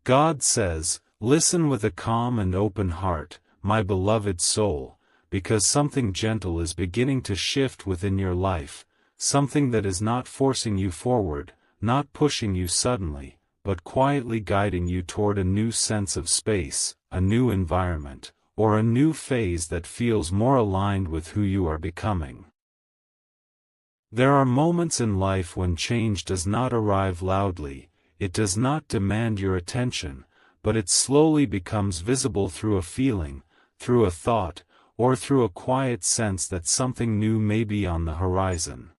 God says, "Listen with a calm and open heart, my beloved soul, because something gentle is beginning to shift within your life, something that is not forcing you forward, not pushing you suddenly, but quietly guiding you toward a new sense of space, a new environment, or a new phase that feels more aligned with who you are becoming." There are moments in life when change does not arrive loudly, it does not demand your attention, but it slowly becomes visible through a feeling, through a thought, or through a quiet sense that something new may be on the horizon.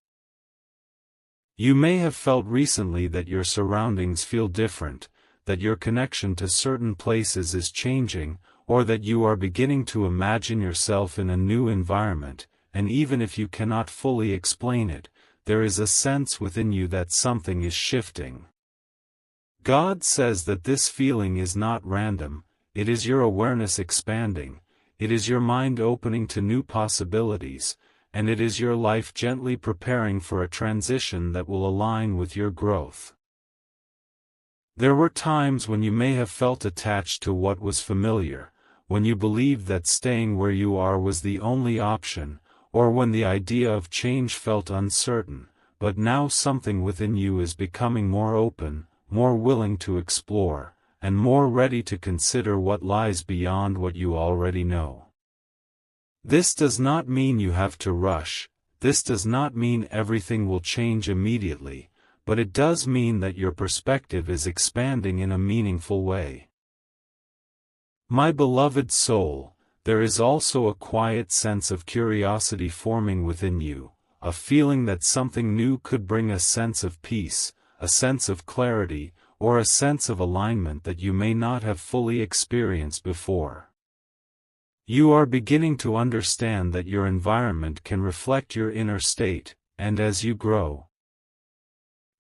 You may have felt recently that your surroundings feel different, that your connection to certain places is changing, or that you are beginning to imagine yourself in a new environment, and even if you cannot fully explain it, there is a sense within you that something is shifting. God says that this feeling is not random, it is your awareness expanding, it is your mind opening to new possibilities, and it is your life gently preparing for a transition that will align with your growth. There were times when you may have felt attached to what was familiar, when you believed that staying where you are was the only option, or when the idea of change felt uncertain, but now something within you is becoming more open, more willing to explore, and more ready to consider what lies beyond what you already know. This does not mean you have to rush, this does not mean everything will change immediately, but it does mean that your perspective is expanding in a meaningful way. My beloved soul, there is also a quiet sense of curiosity forming within you, a feeling that something new could bring a sense of peace, a sense of clarity, or a sense of alignment that you may not have fully experienced before. You are beginning to understand that your environment can reflect your inner state, and as you grow,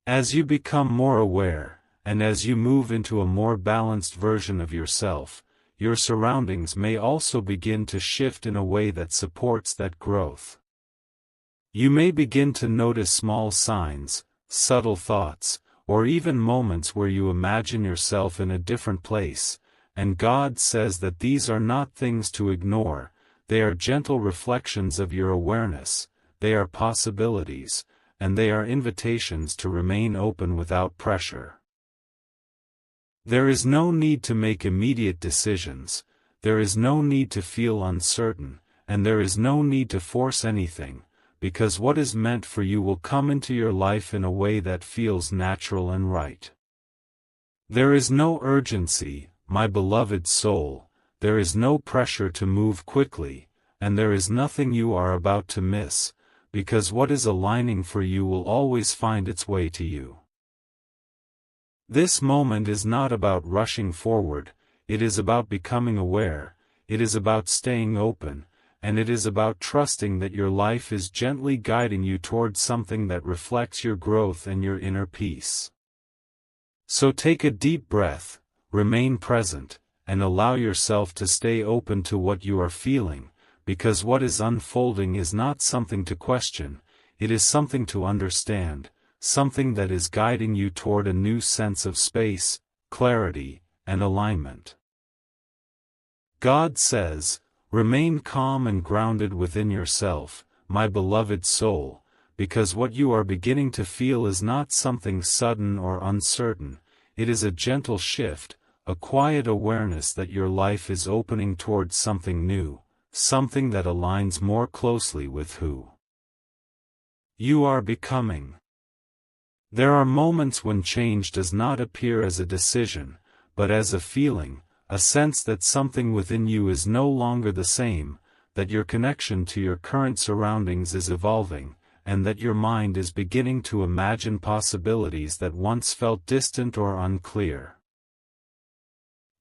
as you become more aware, and as you move into a more balanced version of yourself, your surroundings may also begin to shift in a way that supports that growth. You may begin to notice small signs, subtle thoughts, or even moments where you imagine yourself in a different place, and God says that these are not things to ignore, they are gentle reflections of your awareness, they are possibilities, and they are invitations to remain open without pressure. There is no need to make immediate decisions, there is no need to feel uncertain, and there is no need to force anything, because what is meant for you will come into your life in a way that feels natural and right. There is no urgency, my beloved soul, there is no pressure to move quickly, and there is nothing you are about to miss, because what is aligning for you will always find its way to you. This moment is not about rushing forward, it is about becoming aware, it is about staying open, and it is about trusting that your life is gently guiding you towards something that reflects your growth and your inner peace. So take a deep breath, remain present, and allow yourself to stay open to what you are feeling, because what is unfolding is not something to question, it is something to understand, something that is guiding you toward a new sense of space, clarity, and alignment. God says, "Remain calm and grounded within yourself, my beloved soul, because what you are beginning to feel is not something sudden or uncertain, it is a gentle shift, a quiet awareness that your life is opening towards something new, something that aligns more closely with who you are becoming." There are moments when change does not appear as a decision, but as a feeling, a sense that something within you is no longer the same, that your connection to your current surroundings is evolving, and that your mind is beginning to imagine possibilities that once felt distant or unclear.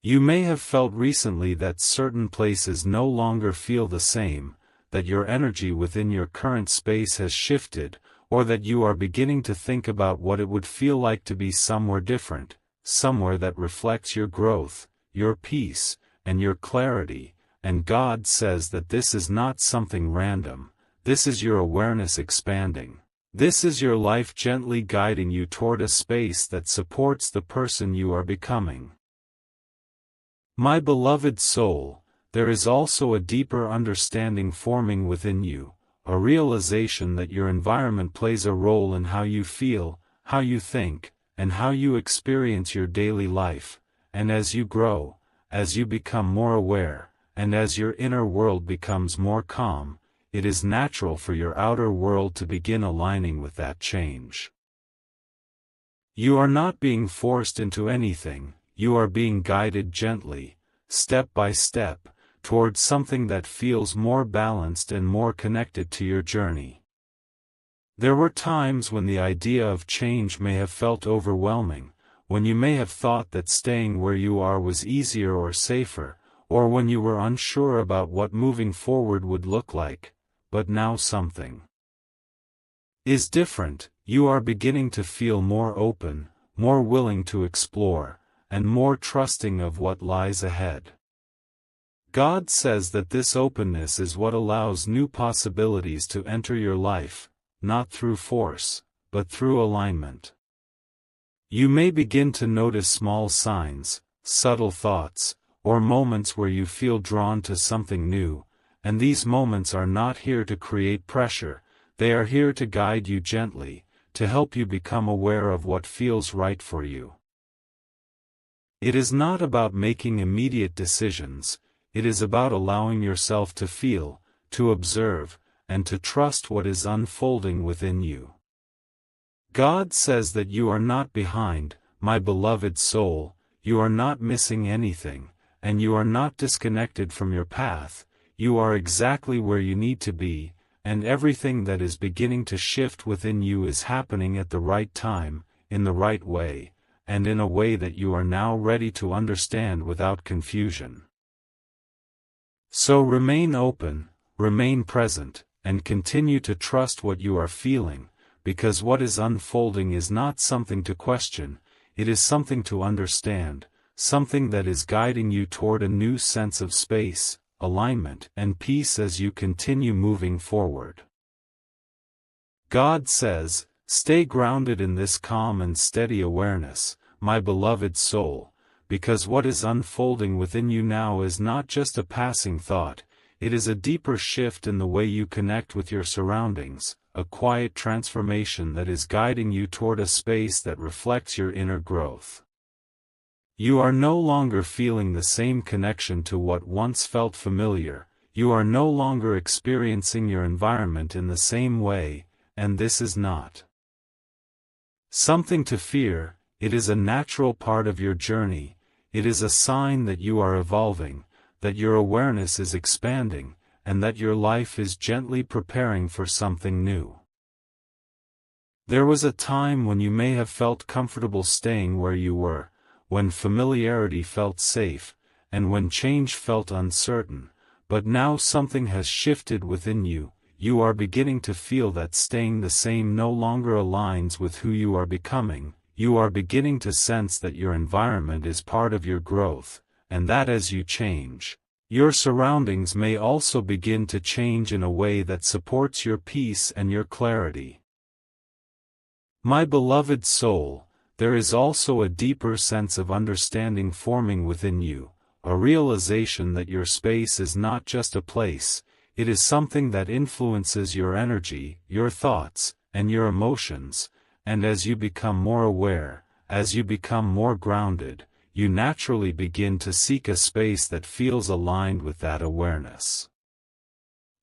You may have felt recently that certain places no longer feel the same, that your energy within your current space has shifted, or that you are beginning to think about what it would feel like to be somewhere different, somewhere that reflects your growth, your peace, and your clarity, and God says that this is not something random, this is your awareness expanding. This is your life gently guiding you toward a space that supports the person you are becoming. My beloved soul, there is also a deeper understanding forming within you, a realization that your environment plays a role in how you feel, how you think, and how you experience your daily life, and as you grow, as you become more aware, and as your inner world becomes more calm, it is natural for your outer world to begin aligning with that change. You are not being forced into anything, you are being guided gently, step by step, towards something that feels more balanced and more connected to your journey. There were times when the idea of change may have felt overwhelming, when you may have thought that staying where you are was easier or safer, or when you were unsure about what moving forward would look like, but now something is different. You are beginning to feel more open, more willing to explore, and more trusting of what lies ahead. God says that this openness is what allows new possibilities to enter your life, not through force, but through alignment. You may begin to notice small signs, subtle thoughts, or moments where you feel drawn to something new, and these moments are not here to create pressure, they are here to guide you gently, to help you become aware of what feels right for you. It is not about making immediate decisions, it is about allowing yourself to feel, to observe, and to trust what is unfolding within you. God says that you are not behind, my beloved soul, you are not missing anything, and you are not disconnected from your path, you are exactly where you need to be, and everything that is beginning to shift within you is happening at the right time, in the right way, and in a way that you are now ready to understand without confusion. So remain open, remain present, and continue to trust what you are feeling, because what is unfolding is not something to question, it is something to understand, something that is guiding you toward a new sense of space, alignment, and peace as you continue moving forward. God says, stay grounded in this calm and steady awareness, my beloved soul, because what is unfolding within you now is not just a passing thought, it is a deeper shift in the way you connect with your surroundings, a quiet transformation that is guiding you toward a space that reflects your inner growth. You are no longer feeling the same connection to what once felt familiar, you are no longer experiencing your environment in the same way, and this is not something to fear, it is a natural part of your journey, it is a sign that you are evolving, that your awareness is expanding, and that your life is gently preparing for something new. There was a time when you may have felt comfortable staying where you were, when familiarity felt safe, and when change felt uncertain, but now something has shifted within you, you are beginning to feel that staying the same no longer aligns with who you are becoming, you are beginning to sense that your environment is part of your growth, and that as you change, your surroundings may also begin to change in a way that supports your peace and your clarity. My beloved soul, there is also a deeper sense of understanding forming within you, a realization that your space is not just a place, it is something that influences your energy, your thoughts, and your emotions, and as you become more aware, as you become more grounded, you naturally begin to seek a space that feels aligned with that awareness.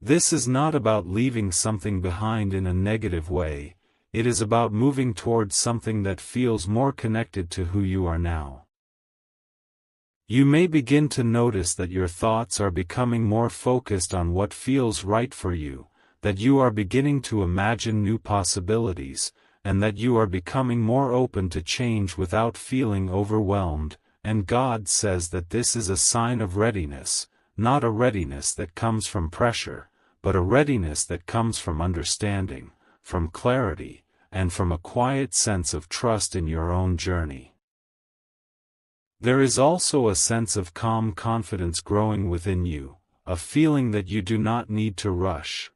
This is not about leaving something behind in a negative way, it is about moving towards something that feels more connected to who you are now. You may begin to notice that your thoughts are becoming more focused on what feels right for you, that you are beginning to imagine new possibilities, and that you are becoming more open to change without feeling overwhelmed, and God says that this is a sign of readiness, not a readiness that comes from pressure, but a readiness that comes from understanding, from clarity, and from a quiet sense of trust in your own journey. There is also a sense of calm confidence growing within you, a feeling that you do not need to rush,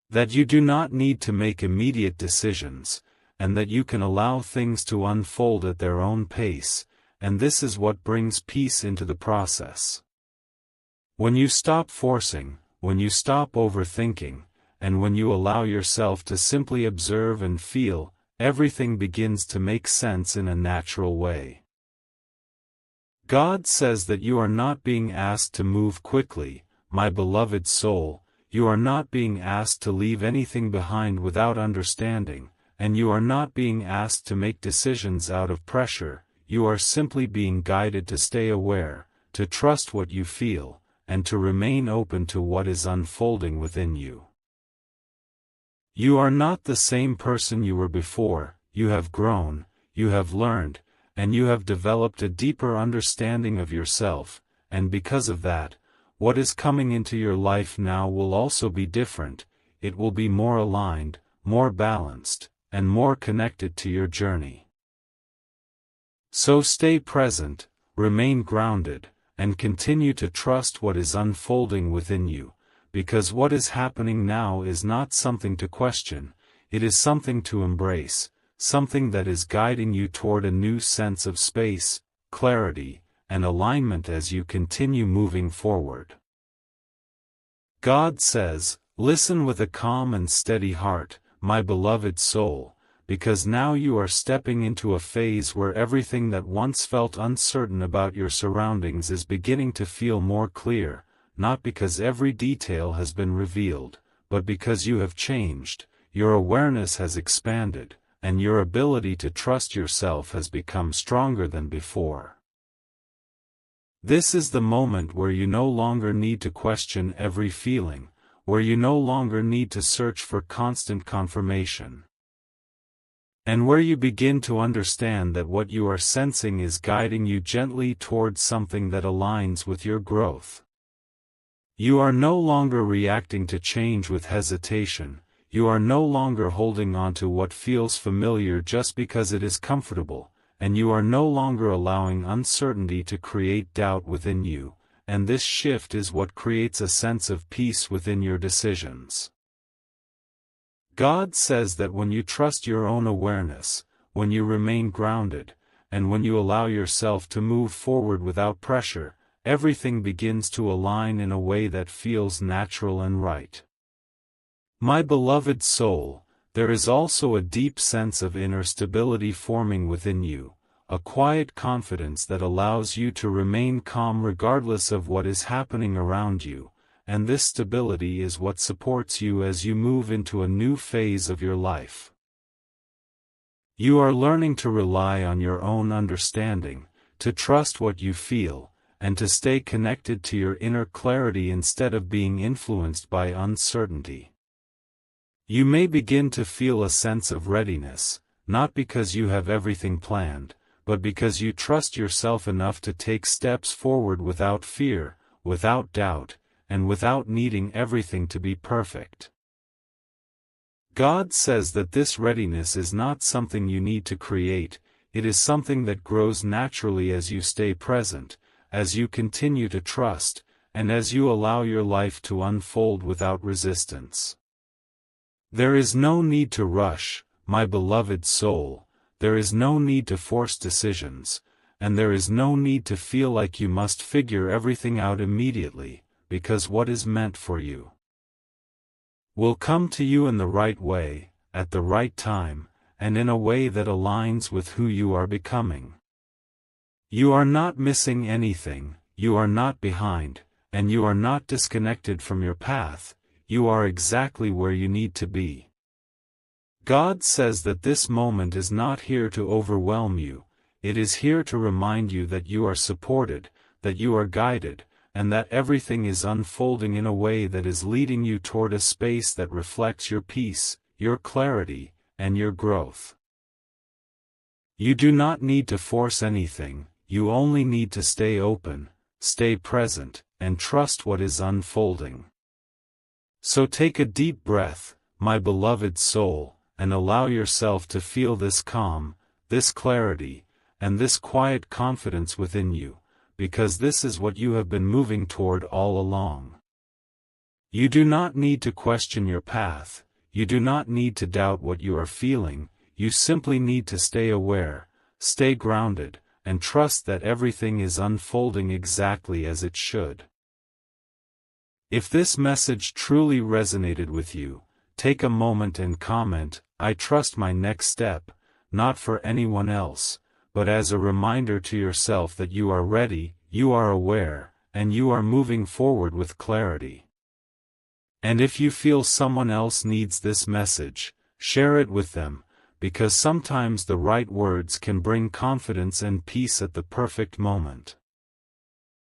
that you do not need to make immediate decisions, and that you can allow things to unfold at their own pace, and this is what brings peace into the process. When you stop forcing, when you stop overthinking, and when you allow yourself to simply observe and feel, everything begins to make sense in a natural way. God says that you are not being asked to move quickly, my beloved soul, you are not being asked to leave anything behind without understanding, and you are not being asked to make decisions out of pressure, you are simply being guided to stay aware, to trust what you feel, and to remain open to what is unfolding within you. You are not the same person you were before, you have grown, you have learned, and you have developed a deeper understanding of yourself, and because of that, what is coming into your life now will also be different, it will be more aligned, more balanced, and more connected to your journey. So stay present, remain grounded, and continue to trust what is unfolding within you, because what is happening now is not something to question, it is something to embrace, something that is guiding you toward a new sense of space, clarity, and alignment as you continue moving forward. God says, listen with a calm and steady heart, my beloved soul, because now you are stepping into a phase where everything that once felt uncertain about your surroundings is beginning to feel more clear, not because every detail has been revealed, but because you have changed, your awareness has expanded, and your ability to trust yourself has become stronger than before. This is the moment where you no longer need to question every feeling, where you no longer need to search for constant confirmation, and where you begin to understand that what you are sensing is guiding you gently towards something that aligns with your growth. You are no longer reacting to change with hesitation, you are no longer holding on to what feels familiar just because it is comfortable, and you are no longer allowing uncertainty to create doubt within you, and this shift is what creates a sense of peace within your decisions. God says that when you trust your own awareness, when you remain grounded, and when you allow yourself to move forward without pressure, everything begins to align in a way that feels natural and right. My beloved soul, there is also a deep sense of inner stability forming within you, a quiet confidence that allows you to remain calm regardless of what is happening around you, and this stability is what supports you as you move into a new phase of your life. You are learning to rely on your own understanding, to trust what you feel, and to stay connected to your inner clarity instead of being influenced by uncertainty. You may begin to feel a sense of readiness, not because you have everything planned, but because you trust yourself enough to take steps forward without fear, without doubt, and without needing everything to be perfect. God says that this readiness is not something you need to create, it is something that grows naturally as you stay present, as you continue to trust, and as you allow your life to unfold without resistance. There is no need to rush, my beloved soul, there is no need to force decisions, and there is no need to feel like you must figure everything out immediately, because what is meant for you will come to you in the right way, at the right time, and in a way that aligns with who you are becoming. You are not missing anything, you are not behind, and you are not disconnected from your path, you are exactly where you need to be. God says that this moment is not here to overwhelm you, it is here to remind you that you are supported, that you are guided, and that everything is unfolding in a way that is leading you toward a space that reflects your peace, your clarity, and your growth. You do not need to force anything, you only need to stay open, stay present, and trust what is unfolding. So take a deep breath, my beloved soul, and allow yourself to feel this calm, this clarity, and this quiet confidence within you, because this is what you have been moving toward all along. You do not need to question your path, you do not need to doubt what you are feeling, you simply need to stay aware, stay grounded, and trust that everything is unfolding exactly as it should. If this message truly resonated with you, take a moment and comment, "I trust my next step," not for anyone else, but as a reminder to yourself that you are ready, you are aware, and you are moving forward with clarity. And if you feel someone else needs this message, share it with them, because sometimes the right words can bring confidence and peace at the perfect moment.